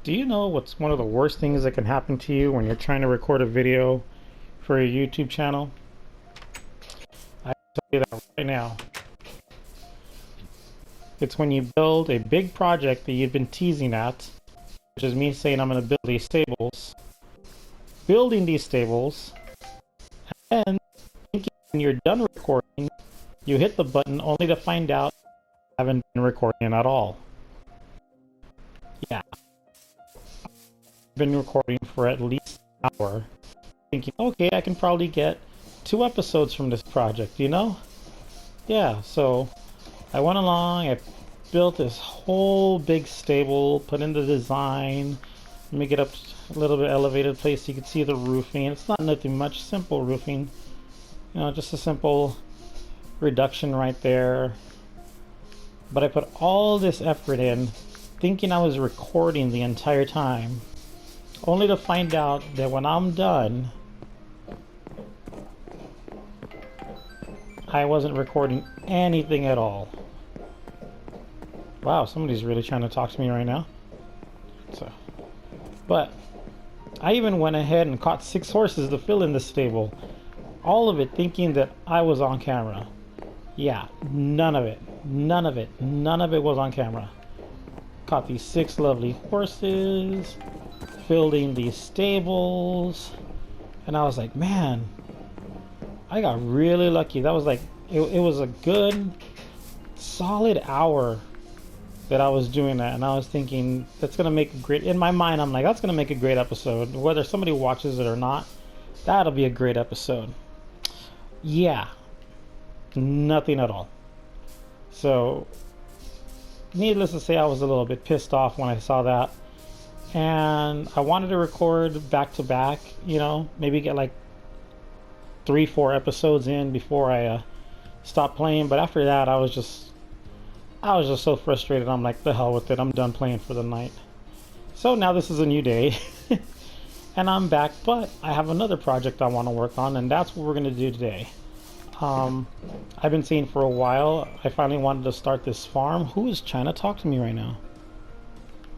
Do you know what's one of the worst things that can happen to you when you're trying to record a video for your YouTube channel? I tell you that right now. It's when you build a big project that you've been teasing at, which is me saying I'm going to build these stables, building these stables, and thinking when you're done recording, you hit the button only to find out you haven't been recording at all. Yeah, I've been recording for at least an hour, thinking, okay, I can probably get 2 episodes from this project, you know? Yeah, so I went along, I built this whole big stable, put in the design, let me get up a little bit elevated place so you can see the roofing. It's not nothing much, simple roofing, you know, just a simple reduction right there. But I put all this effort in, thinking I was recording the entire time, only to find out that when I'm done, I wasn't recording anything at all. Wow, somebody's really trying to talk to me right now. But I even went ahead and caught 6 horses to fill in the stable. All of it thinking that I was on camera. Yeah, none of it was on camera. Caught these 6 lovely horses, filled in these stables, and I was like, man, I got really lucky. That was like, it was a good, solid hour that I was doing that, and I was thinking that's gonna make a great. In my mind, I'm like, that's gonna make a great episode. Whether somebody watches it or not, that'll be a great episode. Yeah, nothing at all. So, needless to say, I was a little bit pissed off when I saw that, and I wanted to record back to back. You know, maybe get like 3-4 episodes in before I stopped playing. But after that, I was just so frustrated. I'm like, the hell with it. I'm done playing for the night. So now this is a new day, and I'm back. But I have another project I want to work on, and that's what we're gonna do today. I've been seeing for a while. I finally wanted to start this farm. Who is trying to talk to me right now?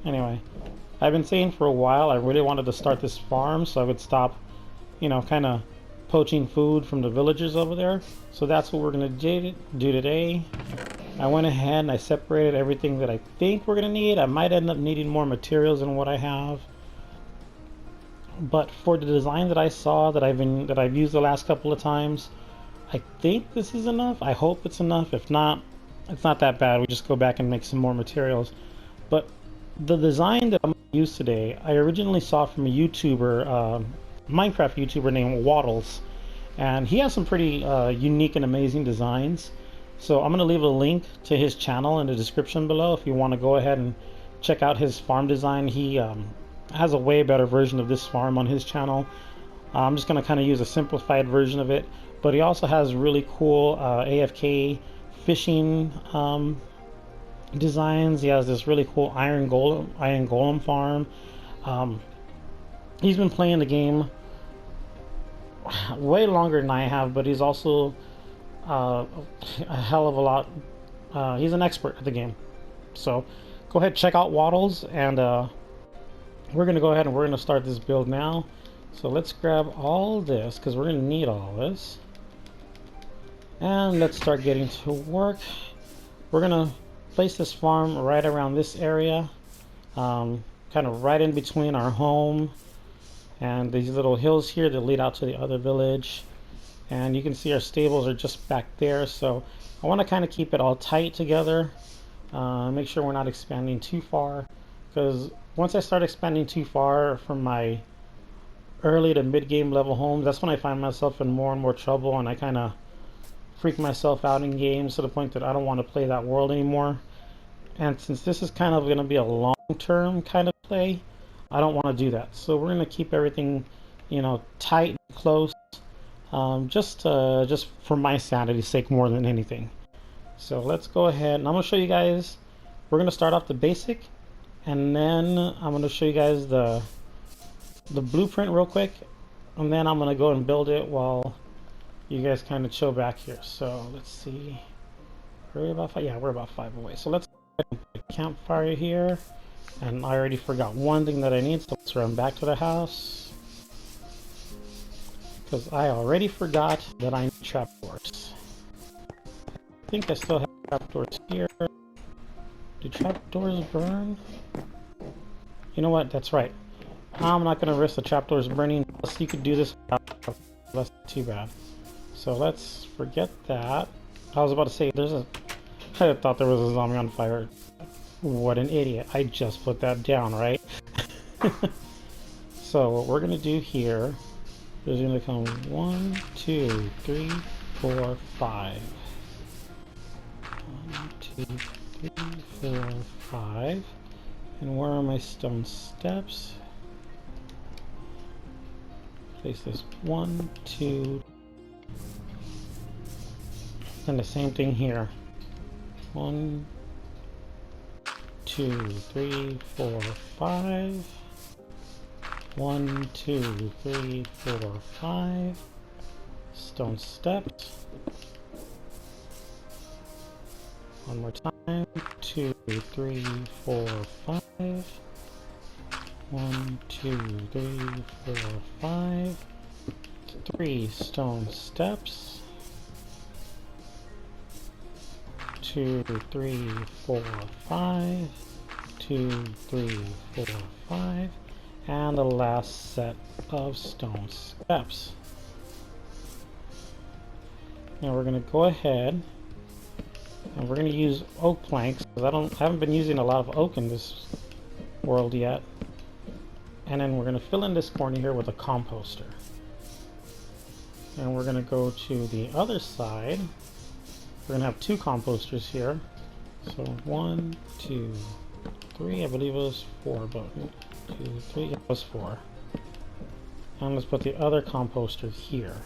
Anyway, I've been saying for a while I really wanted to start this farm so I would stop, you know, kind of poaching food from the villagers over there. So that's what we're gonna do today. I went ahead and I separated everything that I think we're gonna need. I might end up needing more materials than what I have, but for the design that I saw that I've used the last couple of times, I think this is enough. I hope it's enough. If not, it's not that bad. We just go back and make some more materials. But the design that I'm going to use today, I originally saw from a YouTuber, Minecraft YouTuber named Wattles, and he has some pretty unique and amazing designs. So I'm going to leave a link to his channel in the description below if you want to go ahead and check out his farm design. He has a way better version of this farm on his channel. I'm just going to kind of use a simplified version of it, but he also has really cool AFK fishing designs. He has this really cool iron golem farm. He's been playing the game way longer than I have, but he's also a hell of a lot. He's an expert at the game. So go ahead, check out Wattles, and we're gonna go ahead and we're gonna start this build now. So let's grab all this because we're gonna need all this, and let's start getting to work. We're gonna place this farm right around this area, kind of right in between our home and these little hills here that lead out to the other village. And you can see our stables are just back there, so I want to kind of keep it all tight together, make sure we're not expanding too far, because once I start expanding too far from my early to mid-game level homes, that's when I find myself in more and more trouble, and I kind of freak myself out in games to the point that I don't want to play that world anymore. And since this is kind of going to be a long-term kind of play, I don't want to do that. So we're going to keep everything, you know, tight and close, just for my sanity's sake more than anything. So let's go ahead, and I'm going to show you guys. We're going to start off the basic, and then I'm going to show you guys the blueprint real quick, and then I'm going to go and build it while you guys kind of chill back here. So let's see, we're about 5 away. So let's put a campfire here. And I already forgot one thing that I need, so let's run back to the house. Because I already forgot that I need trapdoors. I think I still have trapdoors here. Do trapdoors burn? You know what? That's right. I'm not going to risk the trapdoors burning unless you could do this without. That's not too bad. So let's forget that. I was about to say, I thought there was a zombie on fire. What an idiot. I just put that down, right? So what we're going to do here is going to come 1, 2, 3, 4, 5. 1, 2, 3, 4, 5. And where are my stone steps? Place this 1, 2. And the same thing here. 1, 2, 3, 4, 5. 1, 2, 3, 4, 5. Stone steps. One more time. 2, 3, 4, 5. 1, 2, 3, 4, 5. 3 stone steps. 2, 3, 4, 5. 2, 3, 4, 5. And the last set of stone steps. Now we're going to go ahead and we're going to use oak planks because I haven't been using a lot of oak in this world yet. And then we're going to fill in this corner here with a composter. And we're going to go to the other side. We're going to have 2 composters here. So 1, 2, 3, I believe it was 4, but 2, 3, it was 4. And let's put the other composter here.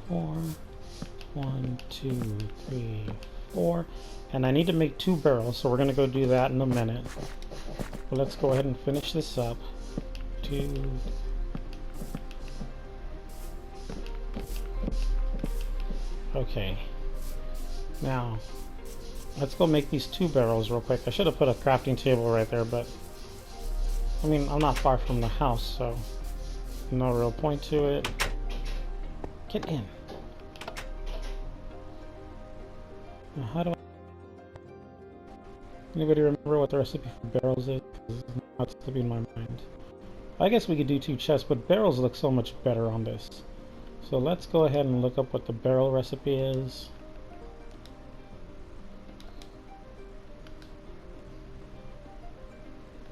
Four, 1, 2, 3, 4. And I need to make 2 barrels, so we're going to go do that in a minute. But let's go ahead and finish this up. 2. Okay. Now, let's go make these 2 barrels real quick. I should have put a crafting table right there, but I mean, I'm not far from the house, so no real point to it. Get in. Now, how do I... Anybody remember what the recipe for barrels is? It's not slipping my mind. I guess we could do 2 chests, but barrels look so much better on this. So let's go ahead and look up what the barrel recipe is.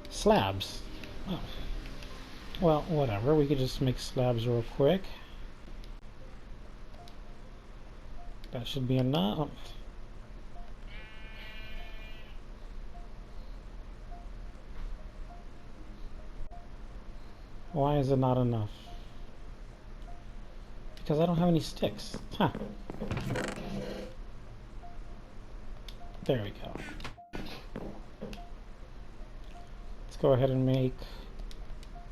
Slabs. Oh. Well, whatever. We could just make slabs real quick. That should be enough. Why is it not enough? Because I don't have any sticks. Huh. There we go. Let's go ahead and make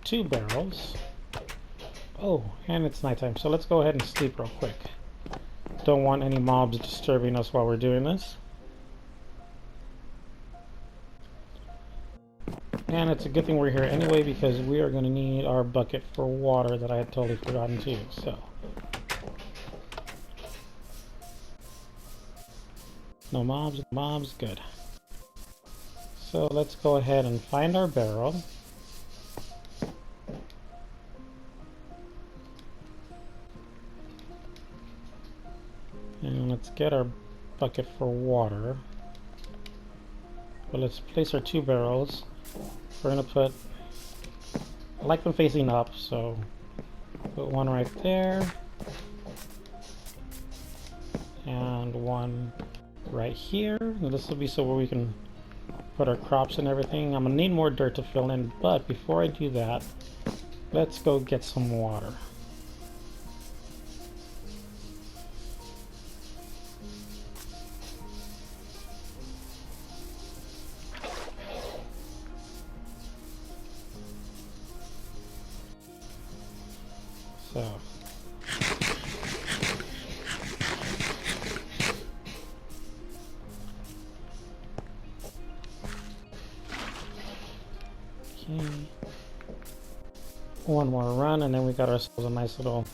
2 barrels. Oh, and it's nighttime, so let's go ahead and sleep real quick. Don't want any mobs disturbing us while we're doing this. And it's a good thing we're here anyway because we are going to need our bucket for water that I had totally forgotten to use. So, no mobs, good. So let's go ahead and find our barrel. And let's get our bucket for water. But let's place our 2 barrels. We're going to put, I like them facing up, so put one right there. And one right here. And this will be so where we can put our crops and everything. I'm going to need more dirt to fill in, but before I do that, let's go get some water. So Okay. One more run, and then we got ourselves a nice little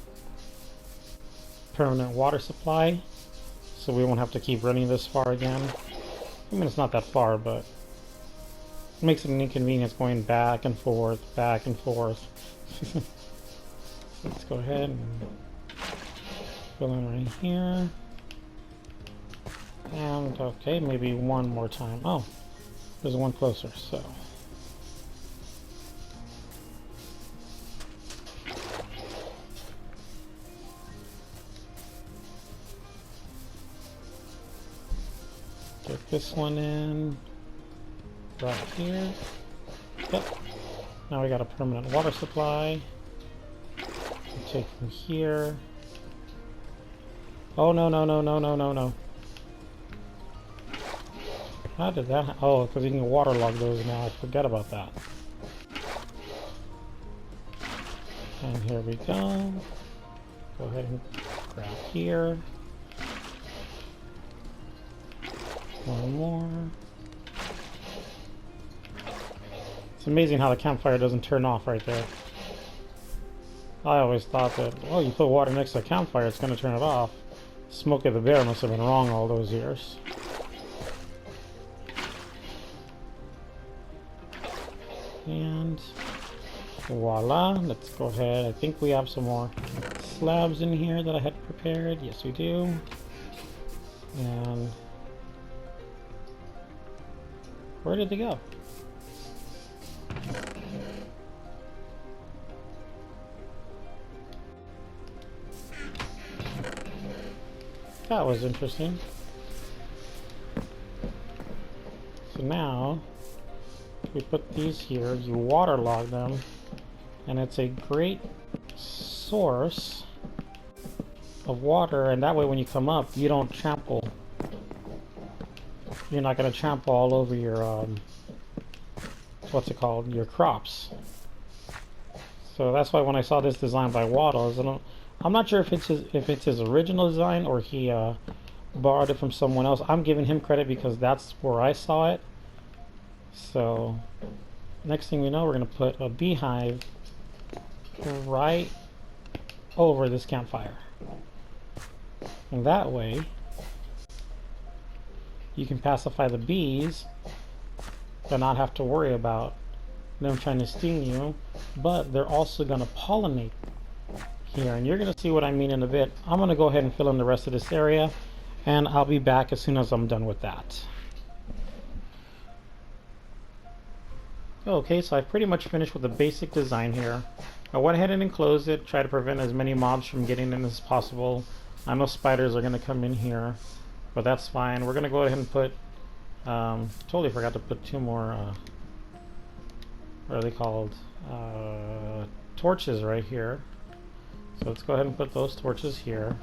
permanent water supply, so we won't have to keep running this far again. I mean, it's not that far, but it makes it an inconvenience going back and forth, back and forth. Let's go ahead and fill in right here. And, okay, maybe one more time. Oh, there's one closer, so. Get this one in right here. Yep. Now we got a permanent water supply. We'll take from here. Oh, no, no, no, no, no, no, no. How did that oh, because you can waterlog those now. I forget about that. And here we go. Go ahead and grab here. One more. It's amazing how the campfire doesn't turn off right there. I always thought that, oh, you put water next to a campfire, it's going to turn it off. Smokey the Bear must have been wrong all those years. And voila, let's go ahead. I think we have some more slabs in here that I had prepared. Yes, we do. And where did they go? That was interesting. So now we put these here, you waterlog them, and it's a great source of water, and that way when you come up you don't trample. You're not going to trample all over your what's it called, your crops. So that's why when I saw this design by Wattles, I'm not sure if it's his original design or he borrowed it from someone else. I'm giving him credit because that's where I saw it. So next thing we know, we're going to put a beehive right over this campfire, and that way you can pacify the bees but not have to worry about them trying to sting you, but they're also going to pollinate here, and you're going to see what I mean in a bit. I'm going to go ahead and fill in the rest of this area, and I'll be back as soon as I'm done with that. Okay, so I pretty much finished with the basic design here. I went ahead and enclosed it, try to prevent as many mobs from getting in as possible. I know spiders are going to come in here, but that's fine. We're going to go ahead and put, totally forgot to put two more, what are they called, torches right here. So let's go ahead and put those torches here.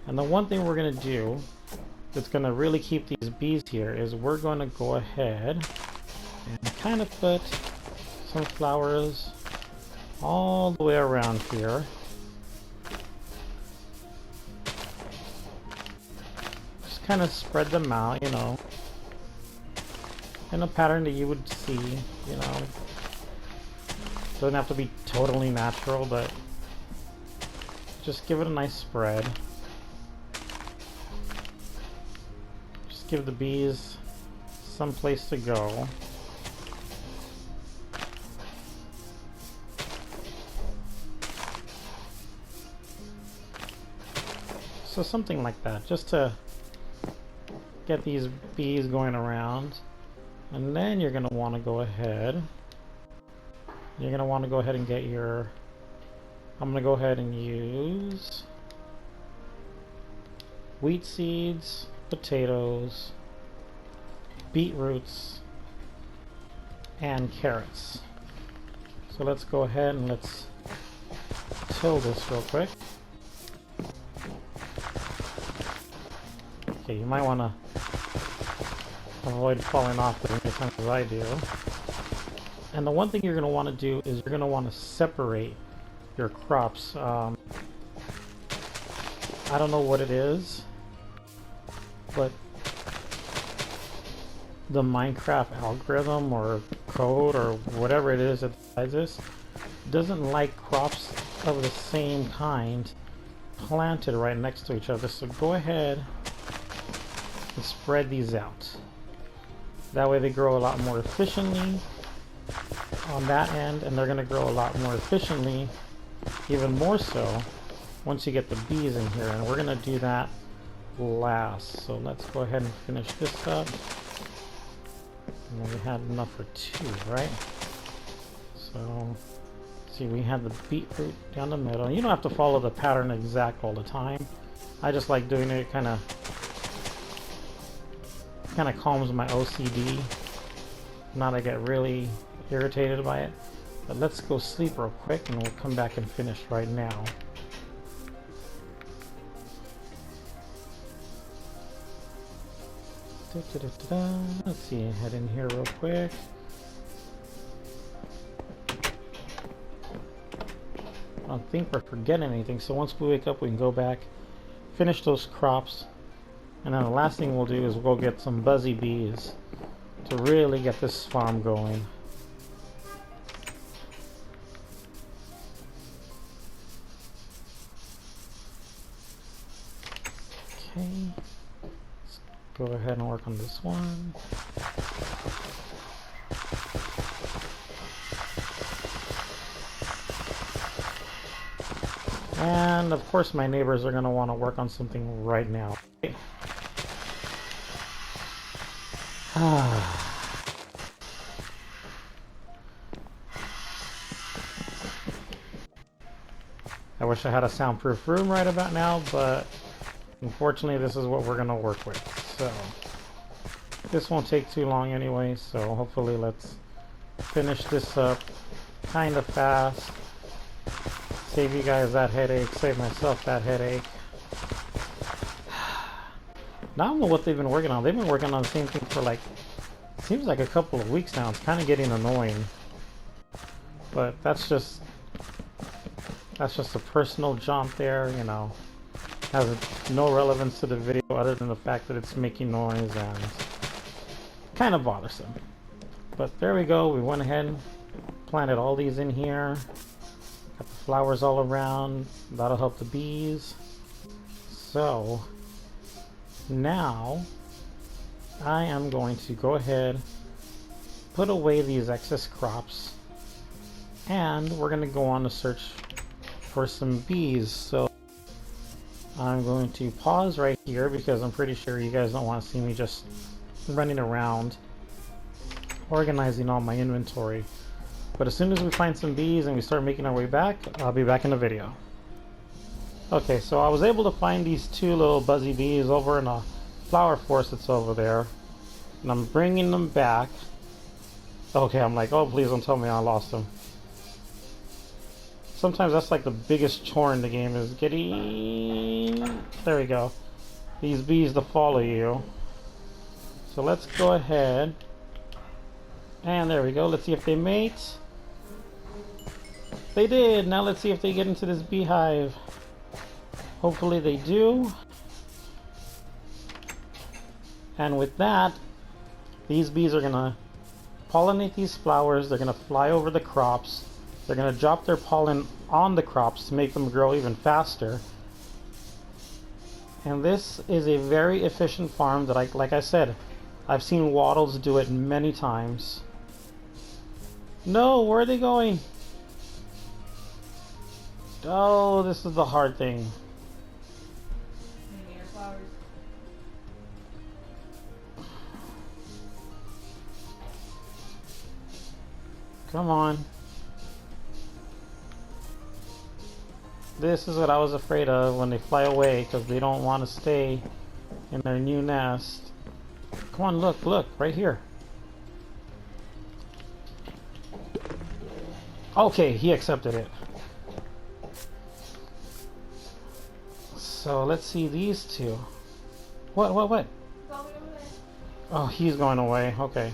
And the one thing we're going to do that's going to really keep these bees here is we're going to go ahead and kind of put some flowers all the way around here. Just kind of spread them out, you know, in a pattern that you would see, you know. Doesn't have to be totally natural, but just give it a nice spread. Just give the bees some place to go. So something like that, just to get these bees going around. And then you're going to want to go ahead. You're going to want to go ahead and get your... I'm going to go ahead and use wheat seeds, potatoes, beetroots, and carrots. So let's go ahead and let's till this real quick. Okay, you might want to avoid falling off as many times as I do. And the one thing you're going to want to do is you're going to want to separate your crops. I don't know what it is, but the Minecraft algorithm or code or whatever it is that decides this doesn't like crops of the same kind planted right next to each other. So go ahead and spread these out. That way they grow a lot more efficiently on that end, and they're going to grow a lot more efficiently, even more so, once you get the bees in here. And we're going to do that last. So let's go ahead and finish this up. And then we had enough for 2, right? So, see, we had the beetroot down the middle. You don't have to follow the pattern exact all the time. I just like doing it, kind of calms my OCD. Not to get really irritated by it. But let's go sleep real quick and we'll come back and finish right now. Let's see, head in here real quick. I don't think we're forgetting anything, so once we wake up we can go back, finish those crops, and then the last thing we'll do is we'll get some buzzy bees to really get this farm going. Okay. Go ahead and work on this one. And of course my neighbors are going to want to work on something right now. I wish I had a soundproof room right about now, but unfortunately this is what we're going to work with. So this won't take too long anyway, so hopefully let's finish this up kind of fast. Save you guys that headache, save myself that headache. Now I don't know what they've been working on. They've been working on the same thing for like, seems like a couple of weeks now. It's kind of getting annoying. But that's just a personal jaunt there, you know. Has no relevance to the video other than the fact that it's making noise and kind of bothersome. But there we go. We went ahead and planted all these in here. Got the flowers all around. That'll help the bees. So now I am going to go ahead, put away these excess crops, and we're going to go on a search for some bees. So I'm going to pause right here because I'm pretty sure you guys don't want to see me just running around organizing all my inventory. But as soon as we find some bees and we start making our way back, I'll be back in the video. Okay, so I was able to find these 2 little buzzy bees over in a flower forest that's over there, and I'm bringing them back. Okay, I'm like, oh, please don't tell me I lost them. Sometimes that's like the biggest chore in the game, is getting, there we go, these bees to follow you. So let's go ahead, and there we go. Let's see if they mate. They did. Now let's see if they get into this beehive. Hopefully they do. And with that, these bees are gonna pollinate these flowers. They're gonna fly over the crops. They're gonna drop their pollen on the crops to make them grow even faster. And this is a very efficient farm that, like I said, I've seen Wattles do it many times. No, where are they going? Oh, this is the hard thing. Come on. This is what I was afraid of when they fly away, because they don't want to stay in their new nest. Come on, look, right here. Okay, he accepted it. So let's see these 2. What? Oh, he's going away. Okay.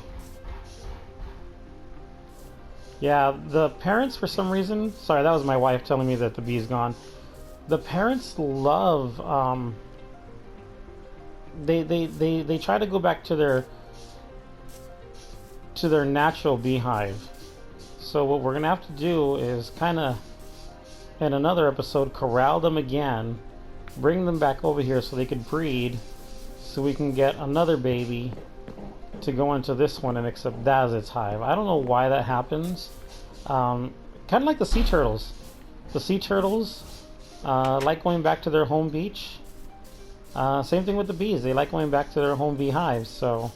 Yeah, the parents, for some reason, sorry, that was my wife telling me that the bee's gone. The parents love, they try to go back to to their natural beehive. So what we're gonna have to do is kind of, in another episode, corral them again, bring them back over here so they could breed, so we can get another baby to go into this one and accept that as its hive. I don't know why that happens. Kind of like the sea turtles. The sea turtles like going back to their home beach. Same thing with the bees. They like going back to their home beehives. So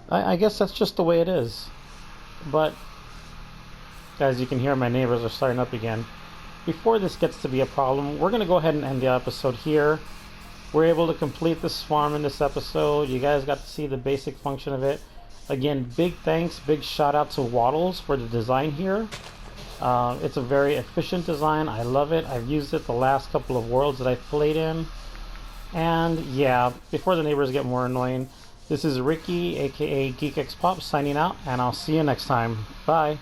I guess that's just the way it is. But as you can hear, my neighbors are starting up again. Before this gets to be a problem, we're going to go ahead and end the episode here. We're able to complete this farm in this episode. You guys got to see the basic function of it. Again, big thanks, big shout out to Wattles for the design here. It's a very efficient design. I love it. I've used it the last couple of worlds that I've played in. And yeah, before the neighbors get more annoying, this is Ricky, aka GeekXPop, signing out, and I'll see you next time. Bye.